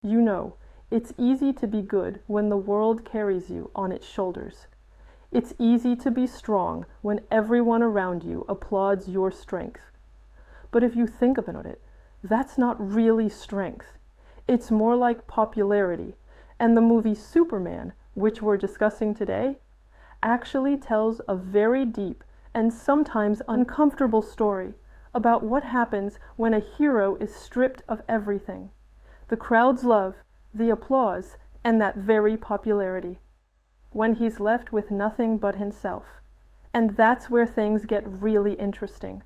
You know, it's easy to be good when the world carries you on its shoulders. It's easy to be strong when everyone around you applauds your strength. But if you think about it, that's not really strength. It's more like popularity, and the movie Superman, which we're discussing today, actually tells a very deep and sometimes uncomfortable story about what happens when a hero is stripped of everything: the crowd's love, the applause, and that very popularity. When he's left with nothing but himself. And that's where things get really interesting.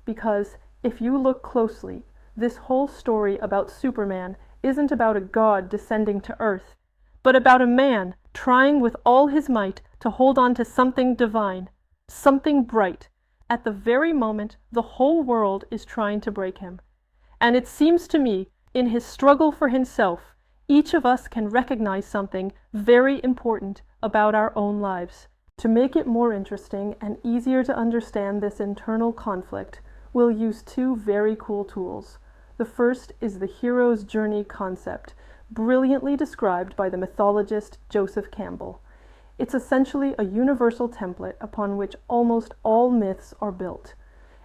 Because if you look closely, this whole story about Superman isn't about a god descending to Earth, but about a man trying with all his might to hold on to something divine, something bright, at the very moment the whole world is trying to break him. And it seems to me, in his struggle for himself, each of us can recognize something very important about our own lives. To make it more interesting and easier to understand this internal conflict, we'll use two very cool tools. The first is the hero's journey concept, brilliantly described by the mythologist Joseph Campbell. It's essentially a universal template upon which almost all myths are built.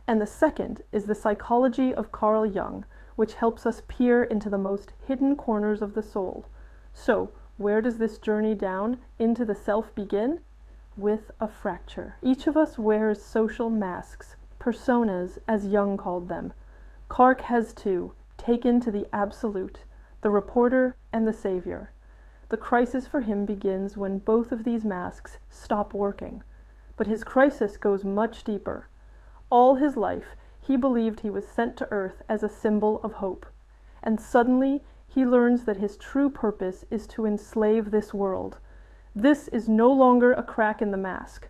And the second is the psychology of Carl Jung, which helps us peer into the most hidden corners of the soul. So, where does this journey down into the self begin? With a fracture. Each of us wears social masks, personas as Jung called them. Clark has two, taken to the absolute, the reporter and the savior. The crisis for him begins when both of these masks stop working. But his crisis goes much deeper. All his life, he believed he was sent to Earth as a symbol of hope. And suddenly, he learns that his true purpose is to enslave this world. This is no longer a crack in the mask.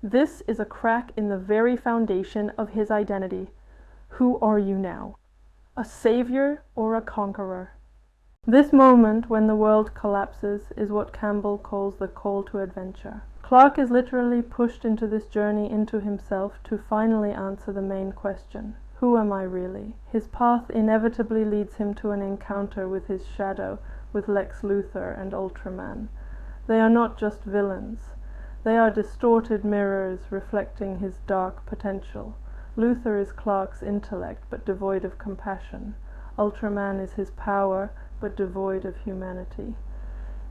This is a crack in the very foundation of his identity. Who are you now? A savior or a conqueror? This moment when the world collapses is what Campbell calls the call to adventure. Clark is literally pushed into this journey into himself to finally answer the main question: who am I really? His path inevitably leads him to an encounter with his shadow, with Lex Luthor and Ultraman. They are not just villains. They are distorted mirrors reflecting his dark potential. Luthor is Clark's intellect, but devoid of compassion. Ultraman is his power, but devoid of humanity.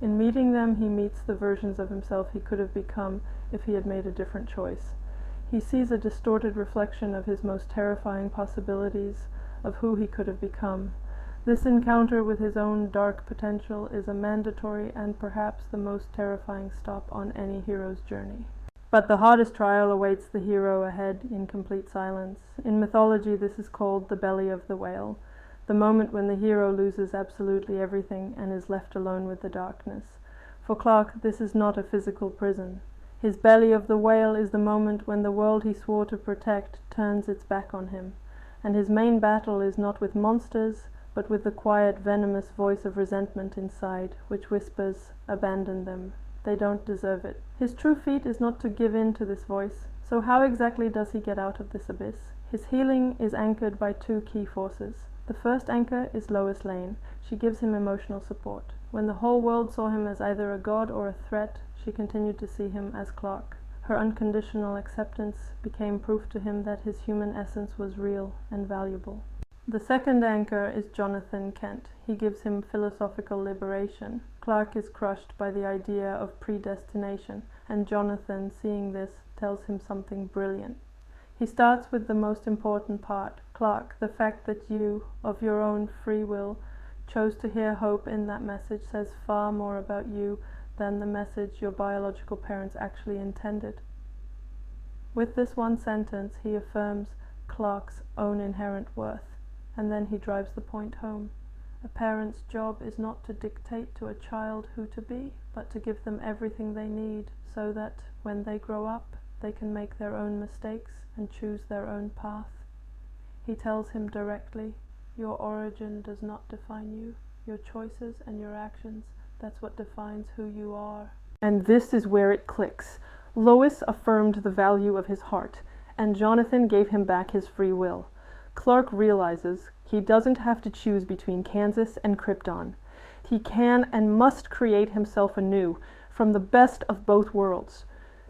In meeting them, he meets the versions of himself he could have become if he had made a different choice. He sees a distorted reflection of his most terrifying possibilities, of who he could have become. This encounter with his own dark potential is a mandatory and perhaps the most terrifying stop on any hero's journey. But the hardest trial awaits the hero ahead in complete silence. In mythology, this is called the belly of the whale, the moment when the hero loses absolutely everything and is left alone with the darkness. For Clark, this is not a physical prison. His belly of the whale is the moment when the world he swore to protect turns its back on him, and his main battle is not with monsters, but with the quiet, venomous voice of resentment inside, which whispers, "Abandon them. They don't deserve it." His true feat is not to give in to this voice. So how exactly does he get out of this abyss? His healing is anchored by two key forces. The first anchor is Lois Lane. She gives him emotional support. When the whole world saw him as either a god or a threat, she continued to see him as Clark. Her unconditional acceptance became proof to him that his human essence was real and valuable. The second anchor is Jonathan Kent. He gives him philosophical liberation. Clark is crushed by the idea of predestination, and Jonathan, seeing this, tells him something brilliant. He starts with the most important part. Clark, the fact that you, of your own free will, chose to hear hope in that message says far more about you than the message your biological parents actually intended. With this one sentence, he affirms Clark's own inherent worth, and then he drives the point home. A parent's job is not to dictate to a child who to be, but to give them everything they need so that, when they grow up, they can make their own mistakes and choose their own path. He tells him directly, your origin does not define you. Your choices and your actions, that's what defines who you are. And this is where it clicks. Lois affirmed the value of his heart, and Jonathan gave him back his free will. Clark realizes he doesn't have to choose between Kansas and Krypton. He can and must create himself anew from the best of both worlds,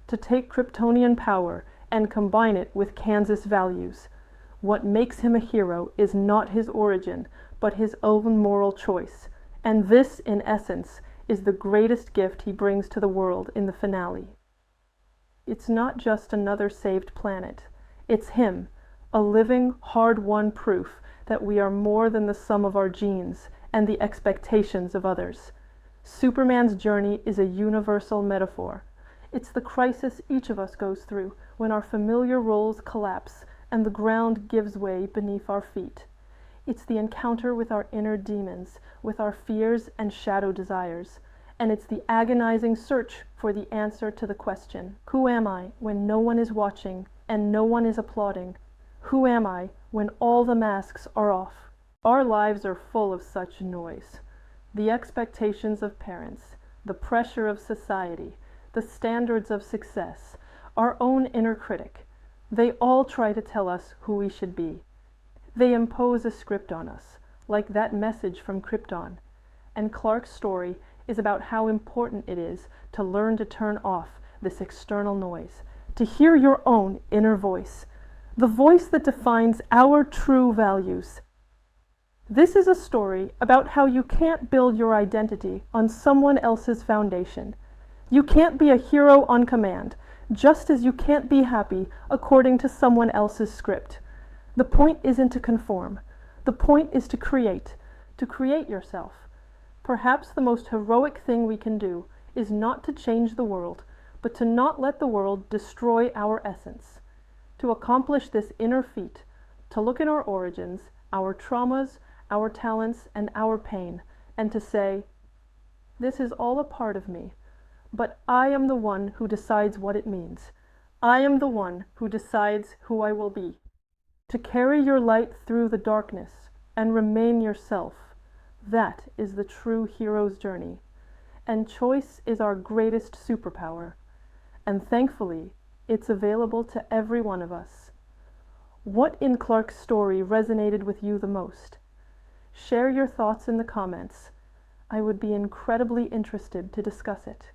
to take Kryptonian power and combine it with Kansas values. What makes him a hero is not his origin, but his own moral choice, and this, in essence, is the greatest gift he brings to the world in the finale. It's not just another saved planet. It's him, a living, hard-won proof that we are more than the sum of our genes and the expectations of others. Superman's journey is a universal metaphor. It's the crisis each of us goes through when our familiar roles collapse and the ground gives way beneath our feet. It's the encounter with our inner demons, with our fears and shadow desires. And it's the agonizing search for the answer to the question, who am I when no one is watching and no one is applauding? Who am I when all the masks are off? Our lives are full of such noise. The expectations of parents, the pressure of society, the standards of success, our own inner critic. They all try to tell us who we should be. They impose a script on us, like that message from Krypton. And Clark's story is about how important it is to learn to turn off this external noise, to hear your own inner voice, the voice that defines our true values. This is a story about how you can't build your identity on someone else's foundation. You can't be a hero on command, just as you can't be happy according to someone else's script. The point isn't to conform. The point is to create yourself. Perhaps the most heroic thing we can do is not to change the world, but to not let the world destroy our essence. To accomplish this inner feat, to look at our origins, our traumas, our talents, and our pain, and to say, this is all a part of me, but I am the one who decides what it means. I am the one who decides who I will be. To carry your light through the darkness and remain yourself. That is the true hero's journey, and choice is our greatest superpower, and thankfully, it's available to every one of us. What in Clark's story resonated with you the most? Share your thoughts in the comments. I would be incredibly interested to discuss it.